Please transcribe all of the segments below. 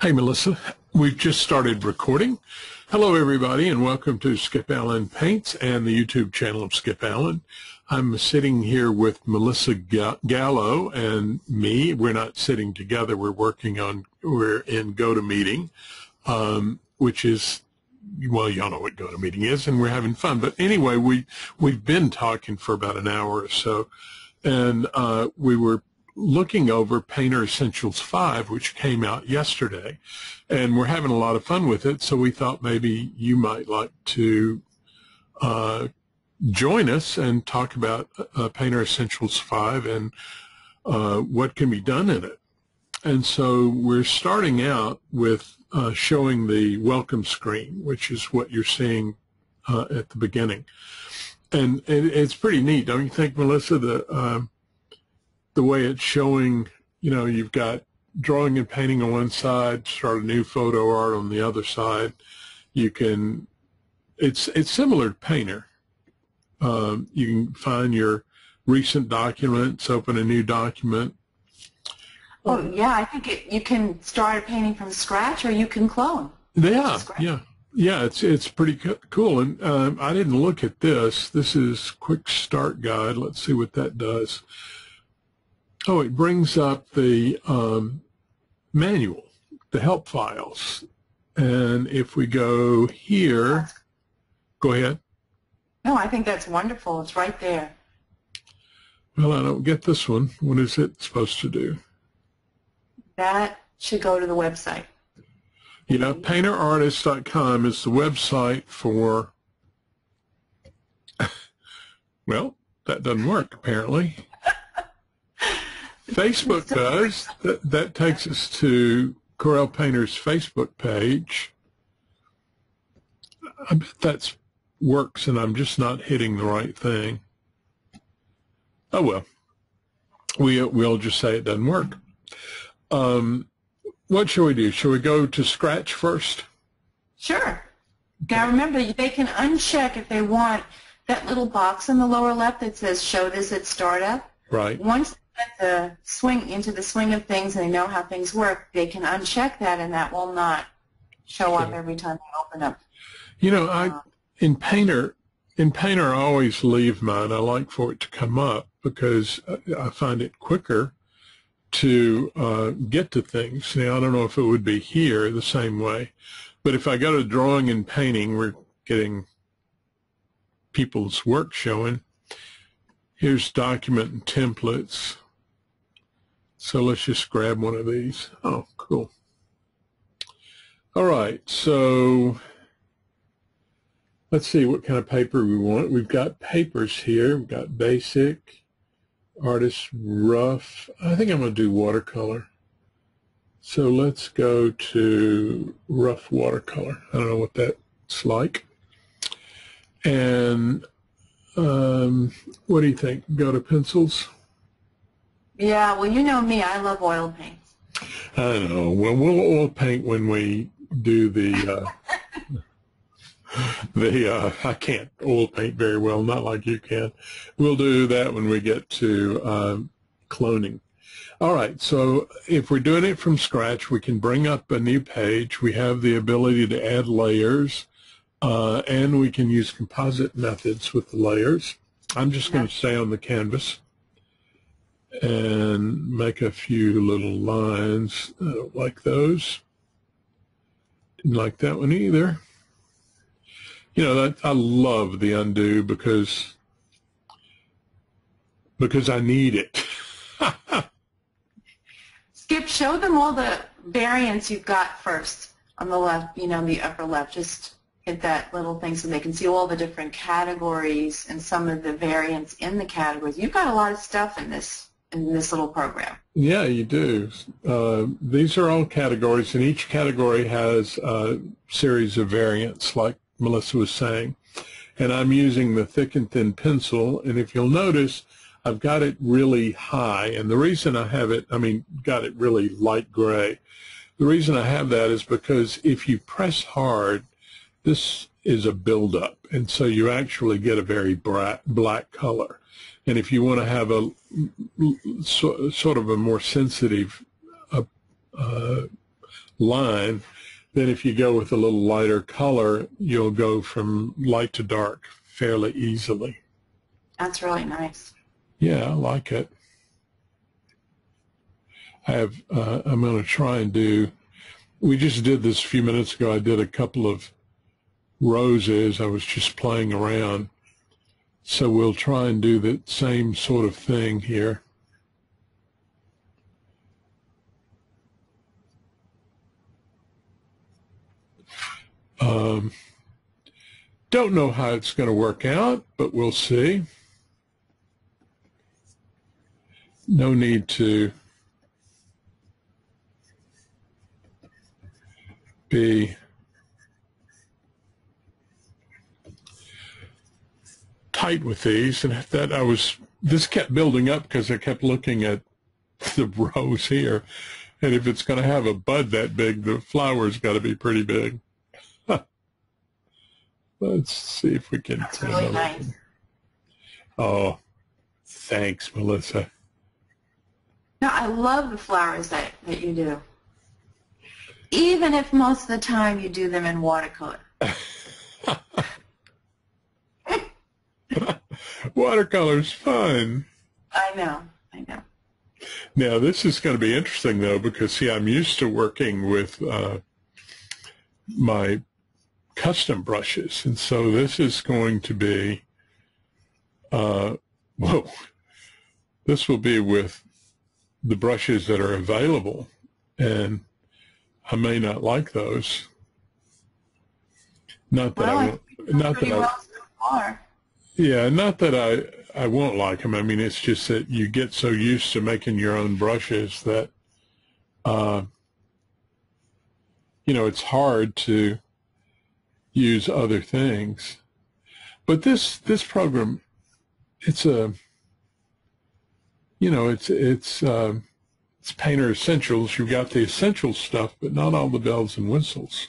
Hey, Melissa. We've just started recording. Hello, everybody, and welcome to Skip Allen Paints and the YouTube channel of Skip Allen. I'm sitting here with Melissa Gallo and me. We're not sitting together. We're in GoToMeeting, which is, well, y'all know what GoToMeeting is, and we're having fun. But anyway, we've been talking for about an hour or so, and we were looking over Painter Essentials 5, which came out yesterday, and we're having a lot of fun with it, so we thought maybe you might like to join us and talk about Painter Essentials 5 and what can be done in it. And so we're starting out with showing the welcome screen, which is what you're seeing at the beginning. And it's pretty neat, don't you think, Melissa? The way it's showing, you know, you've got drawing and painting on one side, start a new photo art on the other side. You can, it's similar to Painter. You can find your recent documents, open a new document. Oh, yeah, I think you can start a painting from scratch, or you can clone. Yeah, it's pretty cool. And I didn't look at this. This is Quick Start Guide. Let's see what that does. Oh, it brings up the manual, the help files. And if we go here, go ahead. No, I think that's wonderful. It's right there. Well, I don't get this one. What is it supposed to do? That should go to the website. Yeah, painterartist.com is the website for, well, that doesn't work apparently. Facebook does. That takes us to Corel Painter's Facebook page. I bet that works, and I'm just not hitting the right thing. Oh, well. We'll just say it doesn't work. What shall we do? Shall we go to Scratch first? Sure. Now, remember, they can uncheck if they want that little box in the lower left that says Show This at Startup. Right. Once into the swing of things and they know how things work, they can uncheck that, and that will not show up every time they open up. You know, in Painter I always leave mine. I like for it to come up because I find it quicker to get to things. Now, I don't know if it would be here the same way, but if I go to drawing and painting, we're getting people's work showing. Here's document and templates. So let's just grab one of these. Oh, cool. All right, so let's see what kind of paper we want. We've got papers here. We've got basic, artist rough. I think I'm going to do watercolor. So let's go to rough watercolor. I don't know what that's like. And what do you think? Go to pencils? Yeah, well, you know me. I love oil paints. I know. Well, we'll oil paint when we do the I can't oil paint very well, not like you can. We'll do that when we get to cloning. All right, so if we're doing it from scratch, we can bring up a new page. We have the ability to add layers, and we can use composite methods with the layers. I'm just going to stay on the canvas and make a few little lines. I don't like those. Didn't like that one either. You know, I love the undo because I need it. Skip, show them all the variants you've got first on the left, you know, the upper left. Just hit that little thing so they can see all the different categories and some of the variants in the categories. You've got a lot of stuff in this little program. Yeah, you do. These are all categories, and each category has a series of variants, like Melissa was saying. And I'm using the thick and thin pencil, and if you'll notice, I've got it really high, and the reason I have it, got it really light gray. The reason I have that is because if you press hard, this is a buildup, and so you actually get a very black color. And if you want to have a sort of a more sensitive line. Then if you go with a little lighter color, you'll go from light to dark fairly easily. That's really nice. Yeah, I like it. I'm going to try and do, we just did this a few minutes ago. I did a couple of roses. I was just playing around. So we'll try and do the same sort of thing here. Don't know how it's going to work out, but we'll see. No need to be tight with these, and this kept building up because I kept looking at the rows here, and if it's going to have a bud that big, the flower's got to be pretty big. Let's see if we can. That's really nice. Oh, thanks, Melissa. No, I love the flowers that you do. Even if most of the time you do them in watercolor. Watercolor's fun. I know. Now, this is going to be interesting, though, because, see, I'm used to working with my custom brushes, and so this is going to be, this will be with the brushes that are available, and I may not like those. Not that I won't like them. I mean, it's just that you get so used to making your own brushes that, it's hard to use other things. But this program, it's Painter Essentials. You've got the essential stuff, but not all the bells and whistles.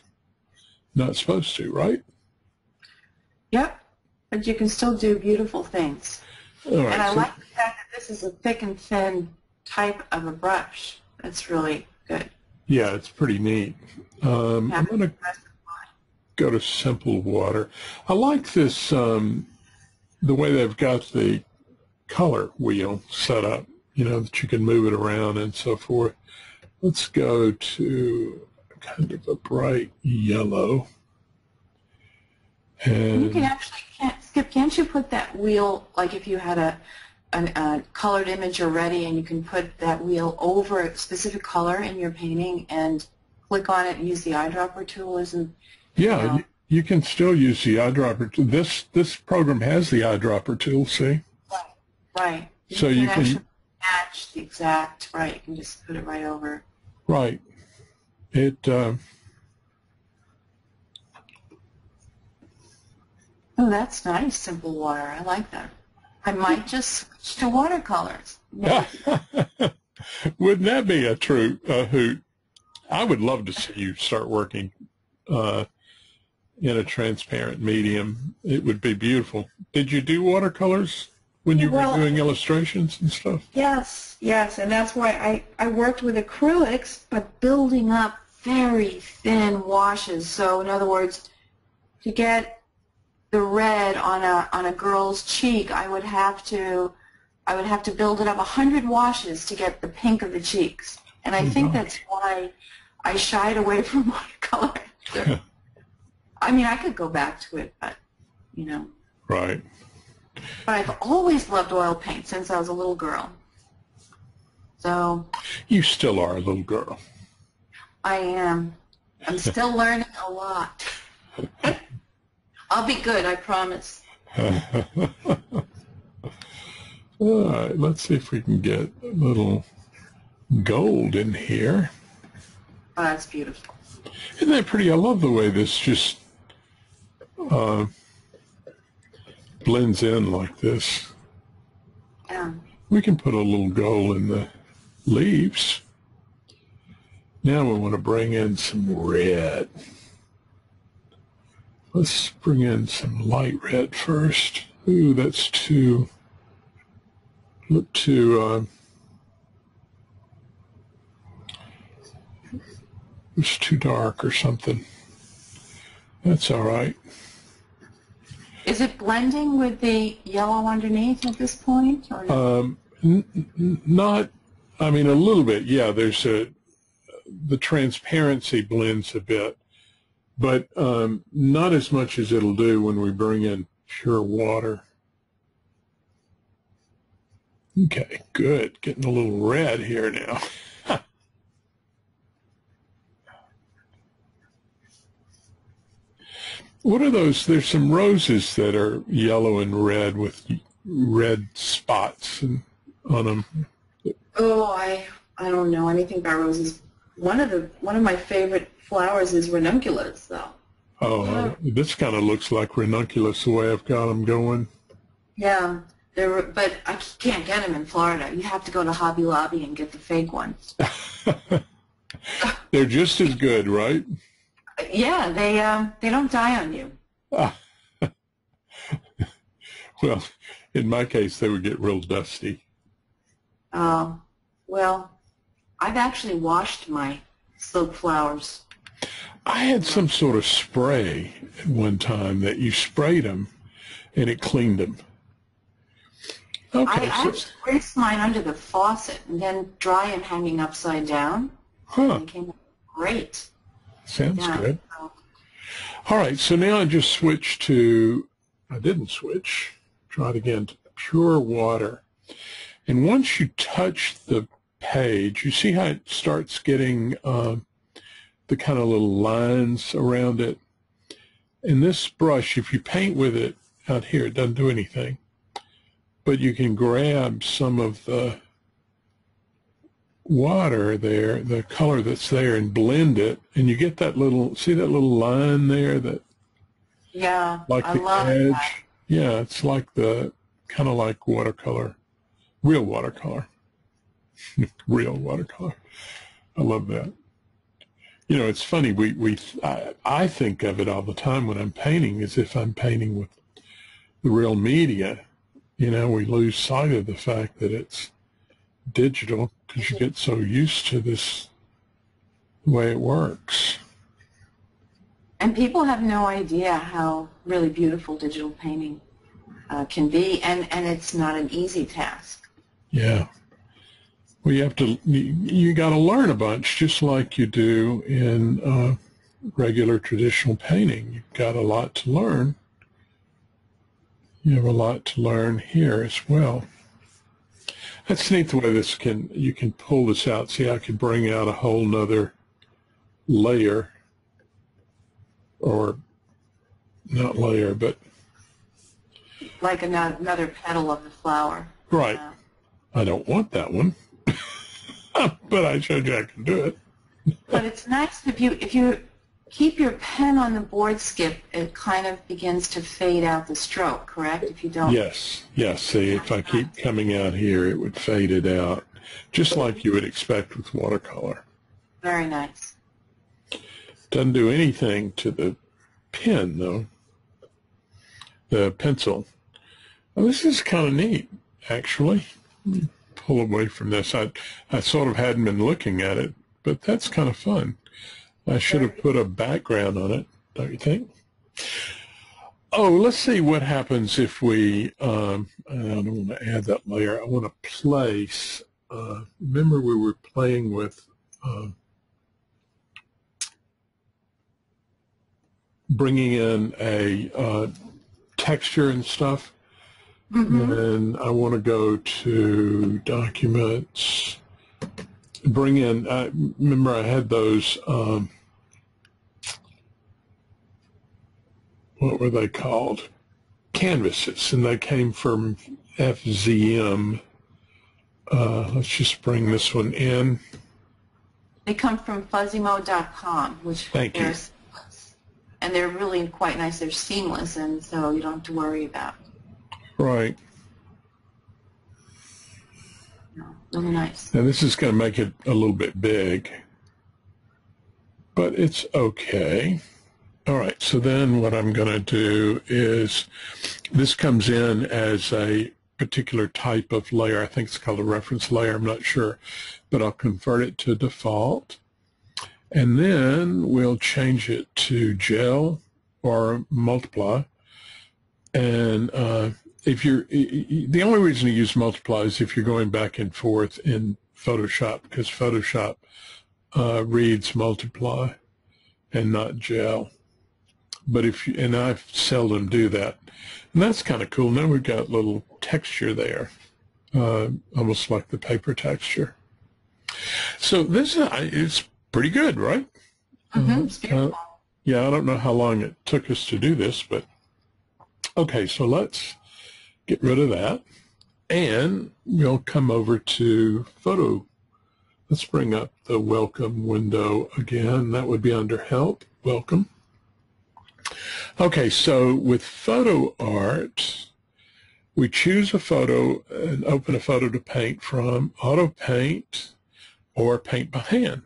Not supposed to, right? Yep, but you can still do beautiful things. All right, and I like the fact that this is a thick and thin type of a brush. That's really good. Yeah, it's pretty neat. I'm going to go to simple water. I like this, the way they've got the color wheel set up, that you can move it around and so forth. Let's go to kind of a bright yellow. And you can actually, Skip, can't you put that wheel, like if you had a colored image already, and you can put that wheel over a specific color in your painting and click on it and use the eyedropper tool? Yeah, you can still use the eyedropper tool. This program has the eyedropper tool, see? Right. So you can actually match the exact, right, you can just put it right over. Right. Oh, that's nice, simple water. I like that. I might just switch to watercolors. Wouldn't that be a true hoot? I would love to see you start working in a transparent medium. It would be beautiful. Did you do watercolors when you were doing illustrations and stuff? Yes, and that's why I worked with acrylics, but building up very thin washes. So in other words, to get the red on a girl's cheek, I would have to build it up 100 washes to get the pink of the cheeks. And I think that's why I shied away from watercolor. I mean, I could go back to it, but, Right. But I've always loved oil paint since I was a little girl. So. You still are a little girl. I am. I'm still learning a lot. I'll be good, I promise. All right, let's see if we can get a little gold in here. Oh, that's beautiful. Isn't that pretty? I love the way this just blends in like this. Yeah. We can put a little gold in the leaves. Now we want to bring in some red. Let's bring in some light red first. Ooh, that's too, look too, was too dark or something. That's all right. Is it blending with the yellow underneath at this point? Or no? Not, I mean, a little bit, yeah. There's the transparency blends a bit, but not as much as it'll do when we bring in pure water. Okay, good. Getting a little red here now. What are those? There's some roses that are yellow and red with red spots on them. Oh, I don't know anything about roses. One of my favorite flowers is ranunculus, though. Oh, this kind of looks like ranunculus the way I've got them going. Yeah, but I can't get them in Florida. You have to go to Hobby Lobby and get the fake ones. They're just as good, right? Yeah, they don't die on you. Well, in my case, they would get real dusty. Well, I've actually washed my silk flowers. I had some sort of spray at one time that you sprayed them, and it cleaned them. Okay, I actually rinsed mine under the faucet and then dry them hanging upside down. Huh. They came out great. Sounds good. All right, so now I just switched to, I didn't switch, try it again, to pure water. And once you touch the page, you see how it starts getting the kind of little lines around it. And this brush, if you paint with it out here, it doesn't do anything. But you can grab some of the water there, the color that's there, and blend it, and you get that little, see that little line there, that, yeah, like I the love edge. that. Yeah, it's like the, kind of like watercolor, real watercolor. Real watercolor. I love that. You know, it's funny, I think of it all the time when I'm painting as if I'm painting with the real media. You know, we lose sight of the fact that it's digital because you get so used to this way it works. And people have no idea how really beautiful digital painting can be, and it's not an easy task. Yeah. Well, you got to learn a bunch, just like you do in regular traditional painting. You've got a lot to learn. You have a lot to learn here as well. That's neat the way you can pull this out. See, I could bring out a whole nother layer, or not layer, but Like another petal of the flower. right. I don't want that one, but I showed you I can do it. But it's nice if you keep your pen on the board, Skip, it kind of begins to fade out the stroke, correct? If you don't. Yes, yes. See, if I keep coming out here, it would fade it out, just like you would expect with watercolor. Very nice. Doesn't do anything to the pen, though. The pencil. Well, this is kind of neat, actually. Let me pull away from this. I sort of hadn't been looking at it, but that's kind of fun. I should have put a background on it, don't you think? Oh, let's see what happens if we, I don't want to add that layer. I want to place, remember we were playing with bringing in a texture and stuff. Mm-hmm. And I want to go to Documents, bring in, remember I had those, what were they called? Canvases, and they came from FZM. Let's just bring this one in. They come from fuzzymode.com, which Thank you. And they're really quite nice. They're seamless, and so you don't have to worry about it. Right. No, really nice. Now this is going to make it a little bit big, but it's okay. All right, so then what I'm going to do is, this comes in as a particular type of layer. I think it's called a reference layer. I'm not sure, but I'll convert it to default. And then we'll change it to gel or multiply. And if you're, the only reason to use multiply is if you're going back and forth in Photoshop, because Photoshop reads multiply and not gel. But if you, and I seldom do that. And that's kind of cool. Now we've got a little texture there, almost like the paper texture. So this is pretty good, right? It's beautiful. Yeah, I don't know how long it took us to do this, but okay, so let's get rid of that. And we'll come over to photo. Let's bring up the welcome window again. That would be under help, welcome. Okay, so with photo art, we choose a photo and open a photo to paint from, auto paint, or paint by hand.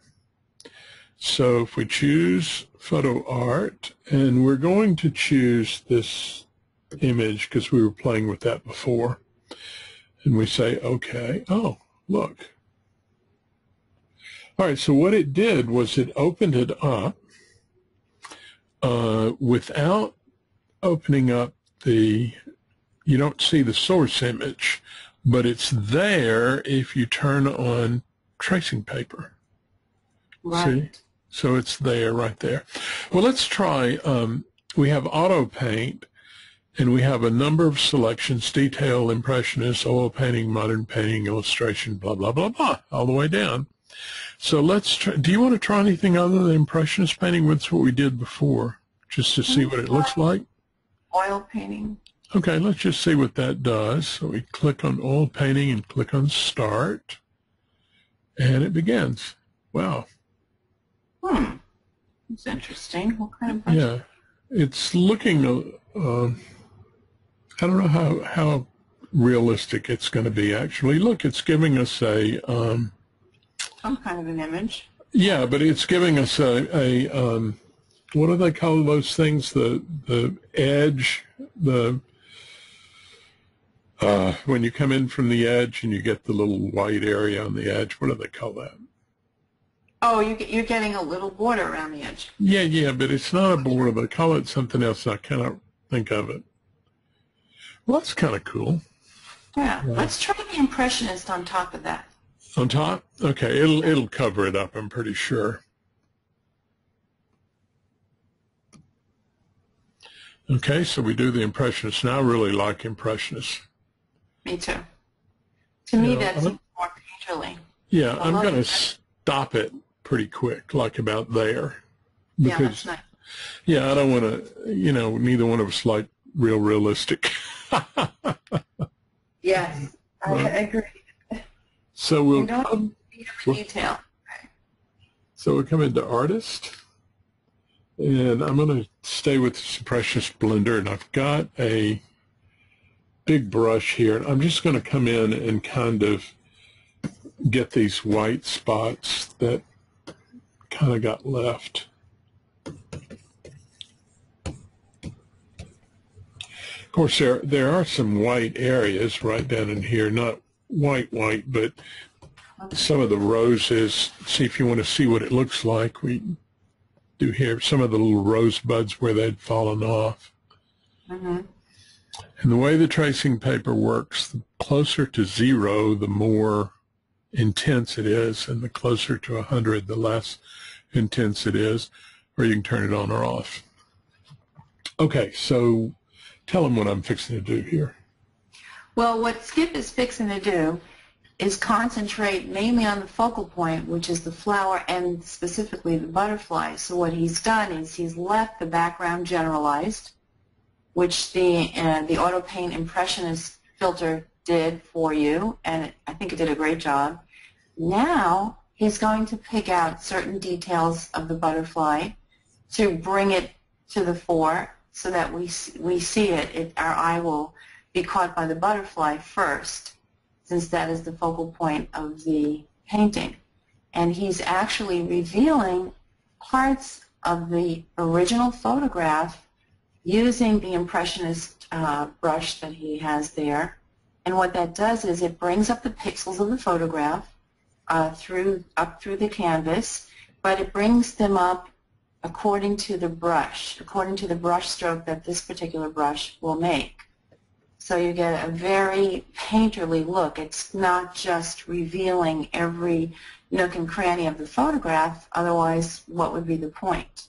So if we choose photo art, and we're going to choose this image because we were playing with that before, and we say okay. Oh, look. All right, so what it did was it opened it up without opening up the, you don't see the source image, but it's there if you turn on tracing paper. Right. See? So it's there, right there. Well, let's try, we have auto paint, and we have a number of selections: detail, impressionist, oil painting, modern painting, illustration, blah, blah, blah, blah, all the way down. So let's try, do you want to try anything other than impressionist painting? That's what we did before, just to see what it looks like. Oil painting. Okay, let's just see what that does. So we click on oil painting and click on start, and it begins. Wow. It's interesting. What kind of brush? Yeah, it's looking, I don't know how realistic it's going to be, actually. Look, it's giving us a... some kind of an image. Yeah, but it's giving us a what do they call those things? The edge, when you come in from the edge and you get the little white area on the edge. What do they call that? Oh, you're getting a little border around the edge. Yeah, but it's not a border. They call it something else. I cannot think of it. Well, that's kind of cool. Yeah, let's try the impressionist on top of that. On top? Okay, it'll cover it up, I'm pretty sure. Okay, so we do the impressionist. Now I really like impressionist. Me too. To me, that's more painterly. Yeah, I'm going to stop it pretty quick, like about there. Because, yeah, that's nice. Yeah, I don't want to, you know, neither one of us like realistic. Yes, I agree. So we'll come, detail. Okay. So we'll come into artist, and I'm going to stay with this impressionist blender, and I've got a big brush here, and I'm just going to come in and kind of get these white spots that kind of got left. Of course, there are some white areas right down in here, not white, but some of the roses. See, if you want to see what it looks like, we do here some of the little rosebuds where they'd fallen off. And the way the tracing paper works, the closer to 0, the more intense it is, and the closer to 100, the less intense it is, or you can turn it on or off. Okay, so tell them what I'm fixing to do here. Well, what Skip is fixing to do is concentrate mainly on the focal point, which is the flower and specifically the butterfly. So what he's done is he's left the background generalized, which the Auto Paint Impressionist filter did for you, and I think it did a great job. Now he's going to pick out certain details of the butterfly to bring it to the fore so that we see it. Our eye will be caught by the butterfly first, since that is the focal point of the painting. And he's actually revealing parts of the original photograph using the Impressionist brush that he has there. And what that does is it brings up the pixels of the photograph up through the canvas, but it brings them up according to the brush stroke that this particular brush will make. So you get a very painterly look. It's not just revealing every nook and cranny of the photograph, otherwise what would be the point?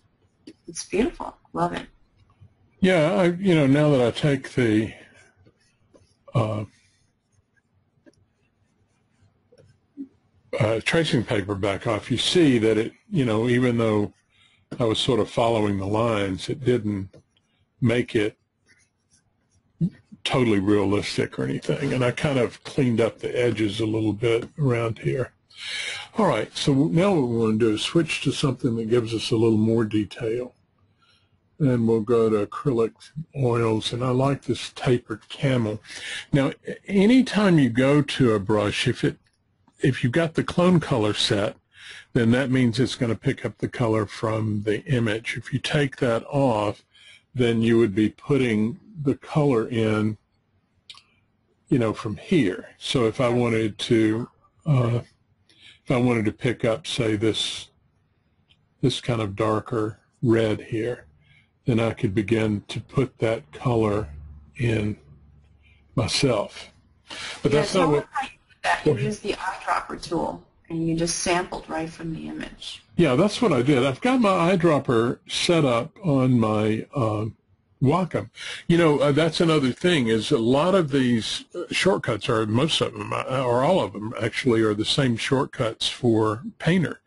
It's beautiful. Love it. Yeah, now that I take the tracing paper back off, you see that it, even though I was sort of following the lines, it didn't make it totally realistic or anything, and I kind of cleaned up the edges a little bit around here. All right, so now what we want to do is switch to something that gives us a little more detail. And we'll go to Acrylic Oils, and I like this tapered camel. Now, anytime you go to a brush, if you've got the clone color set, then that means it's going to pick up the color from the image. If you take that off, then you would be putting the color in, from here. So if I wanted to, pick up, say, this kind of darker red here, then I could begin to put that color in myself. But that's not what... You use the eyedropper tool, and you just sampled right from the image. Yeah, that's what I did. I've got my eyedropper set up on my Wacom. That's another thing, is a lot of these shortcuts, or most of them, or all of them actually, are the same shortcuts for Painter.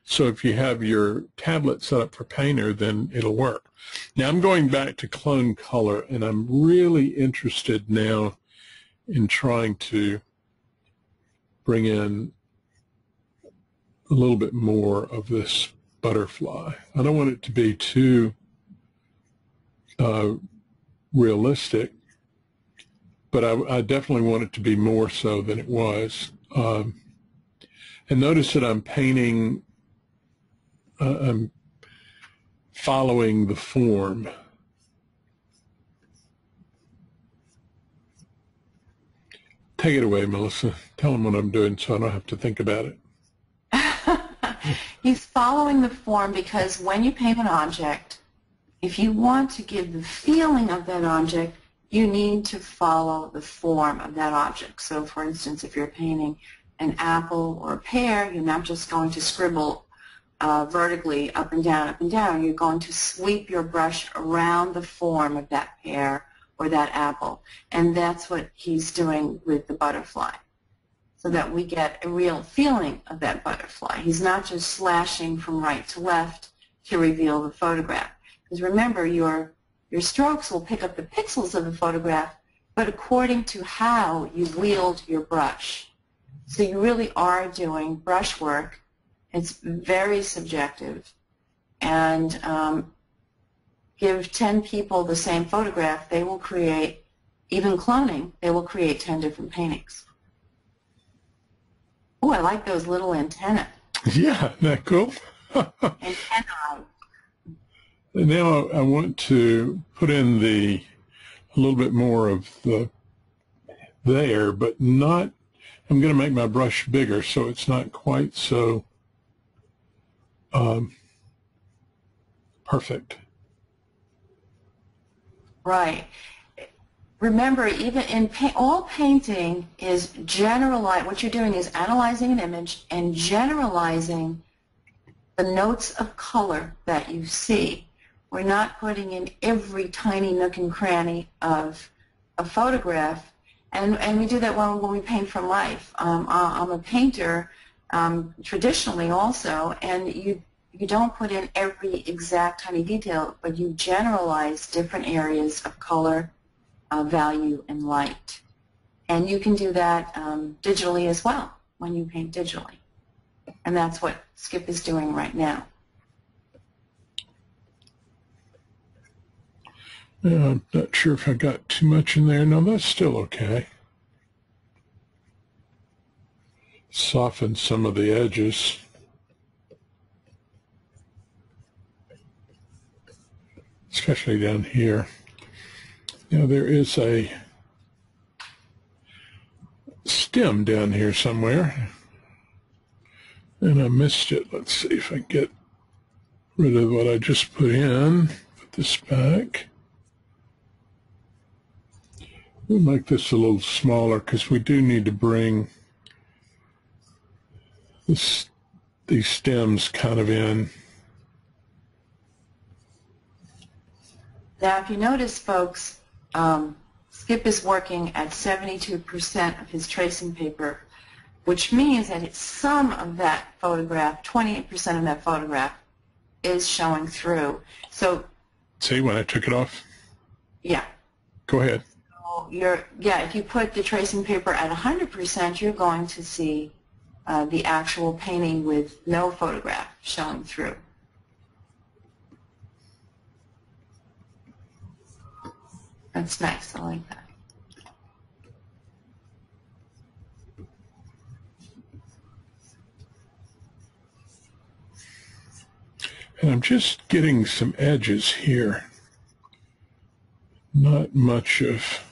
So if you have your tablet set up for Painter, then it'll work. Now I'm going back to clone color, and I'm really interested now in trying to bring in a little bit more of this butterfly. I don't want it to be too realistic, but I definitely want it to be more so than it was. And notice that I'm painting, I'm following the form. Take it away, Melissa. Tell them what I'm doing so I don't have to think about it. He's following the form because when you paint an object, if you want to give the feeling of that object, you need to follow the form of that object. So, for instance, if you're painting an apple or a pear, you're not just going to scribble vertically up and down, up and down. You're going to sweep your brush around the form of that pear or that apple. And that's what he's doing with the butterfly, so that we get a real feeling of that butterfly. He's not just slashing from right to left to reveal the photograph. Because remember, your strokes will pick up the pixels of the photograph, but according to how you wield your brush. So you really are doing brush work. It's very subjective. And give 10 people the same photograph, they will create, even cloning, they will create 10 different paintings. Oh, I like those little antennae. Yeah, isn't that cool? Antennae. Now I want to put in a little bit more of the there, but not, I'm going to make my brush bigger so it's not quite so perfect. Right. Remember, even in all painting is generalize. What you're doing is analyzing an image and generalizing the notes of color that you see. We're not putting in every tiny nook and cranny of a photograph, and we do that when we paint from life. I'm a painter traditionally also, and you don't put in every exact tiny detail, but you generalize different areas of color, value, and light. And you can do that digitally as well when you paint digitally. And that's what Skip is doing right now. I'm not sure if I got too much in there. No, that's still okay. Soften some of the edges. Especially down here. Now there is a stem down here somewhere. And I missed it. Let's see if I can get rid of what I just put in. Put this back. We'll make this a little smaller because we do need to bring these stems kind of in. Now, if you notice, folks, Skip is working at 72% of his tracing paper, which means that it's some of that photograph, 28% of that photograph, is showing through. So, see when I took it off? Yeah. Go ahead. So if you put the tracing paper at 100%, you're going to see the actual painting with no photograph showing through. That's nice. I like that. And I'm just getting some edges here. Not much of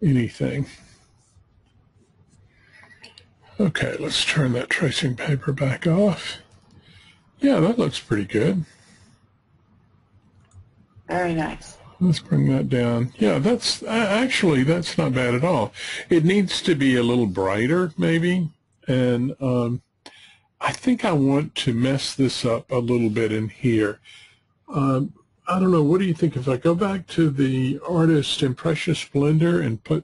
anything. Okay, let's turn that tracing paper back off. Yeah, that looks pretty good. Very nice. Let's bring that down. Yeah, that's actually, that's not bad at all. It needs to be a little brighter, maybe. And I think I want to mess this up a little bit in here. I don't know, what do you think if I go back to the Artist Impressionist Blender and put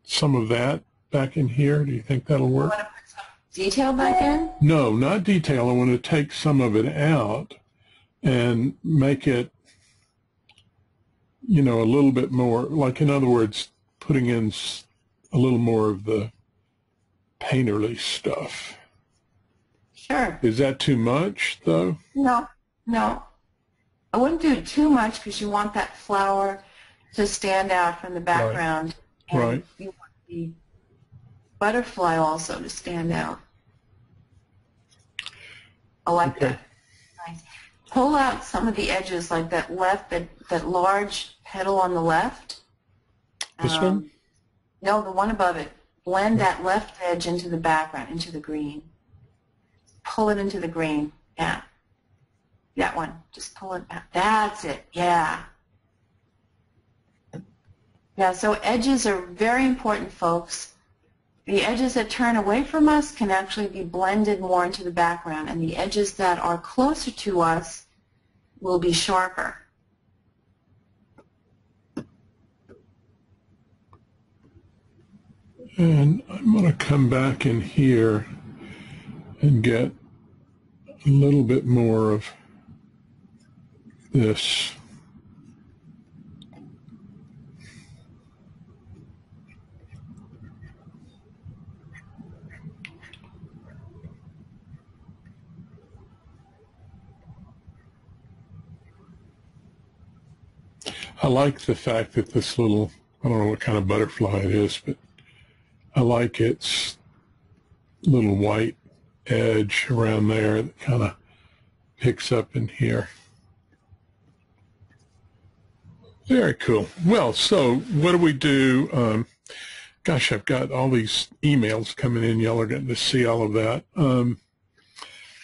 some of that back in here? Do you think that'll work? You want to put some detail back in? No, not detail. I want to take some of it out and make it, you know, a little bit more, like in other words, putting in a little more of the painterly stuff. Sure. Is that too much, though? No, no. I wouldn't do it too much because you want that flower to stand out from the background. Right. And right. You want the butterfly also to stand out. I like Okay. that. Nice. Pull out some of the edges, like that large petal on the left. This one? No, the one above it. Blend that left edge into the background, into the green. Pull it into the green. Yeah. That one. Just pull it back. That's it. Yeah. Yeah, so edges are very important, folks. The edges that turn away from us can actually be blended more into the background, and the edges that are closer to us will be sharper. And I'm going to come back in here and get a little bit more of this. I like the fact that this little, I don't know what kind of butterfly it is, but I like its little white edge around there that kind of picks up in here. Very cool. Well, so what do we do? Gosh, I've got all these emails coming in. Y'all are getting to see all of that.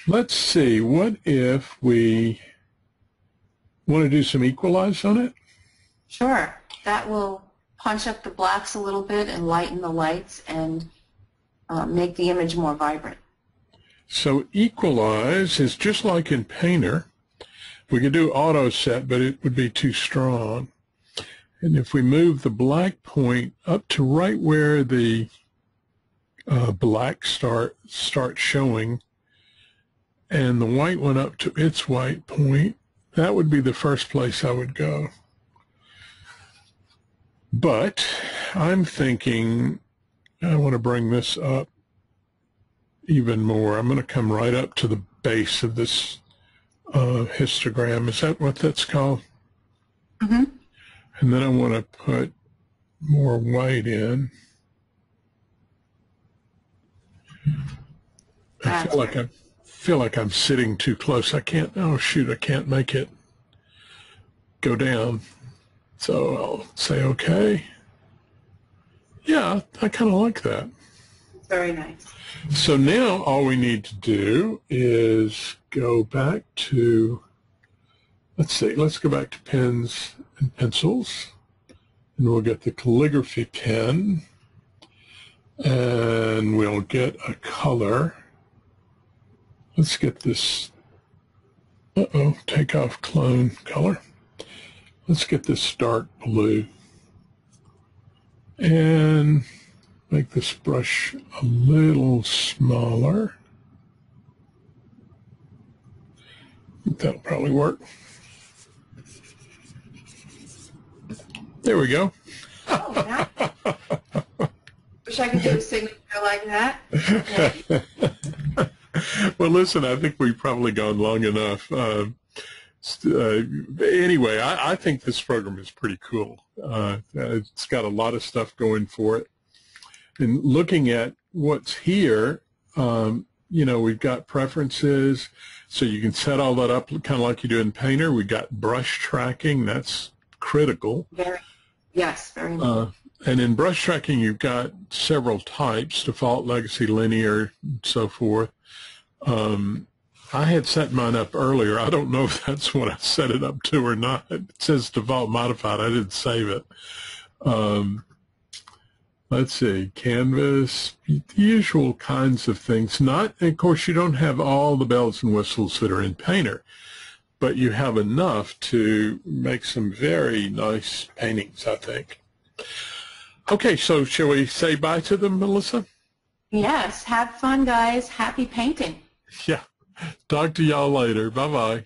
Let's see. What if we want to do some equalize on it? Sure. That will punch up the blacks a little bit and lighten the lights and make the image more vibrant. So equalize is just like in Painter. We could do auto set, but it would be too strong. And if we move the black point up to right where the black starts showing, and the white one up to its white point, that would be the first place I would go. But I'm thinking I want to bring this up even more. I'm going to come right up to the base of this histogram. Is that what that's called? Mm-hmm. And then I want to put more white in. I feel like I'm sitting too close. I can't. Oh shoot! I can't make it go down. So I'll say okay. Yeah, I kind of like that. Very nice. So now all we need to do is go back to, let's go back to pens and pencils, and we'll get the calligraphy pen, and we'll get a color. Let's get this, take off clone color. Let's get this dark blue and make this brush a little smaller. That'll probably work. There we go. Oh, now. Wish I could do a signature like that. Yeah. Well, listen, I think we've probably gone long enough. Anyway, I think this program is pretty cool. It's got a lot of stuff going for it. And looking at what's here, you know, we've got preferences, so you can set all that up kind of like you do in Painter. We've got brush tracking. That's critical. Yes, very much. And in brush tracking, you've got several types: default, legacy, linear, and so forth. I had set mine up earlier. I don't know if that's what I set it up to or not. It says default modified. I didn't save it. Let's see, canvas, the usual kinds of things. Of course, you don't have all the bells and whistles that are in Painter, but you have enough to make some very nice paintings, I think. Okay, so shall we say bye to them, Melissa? Yes, have fun, guys. Happy painting. Yeah. Talk to y'all later. Bye-bye.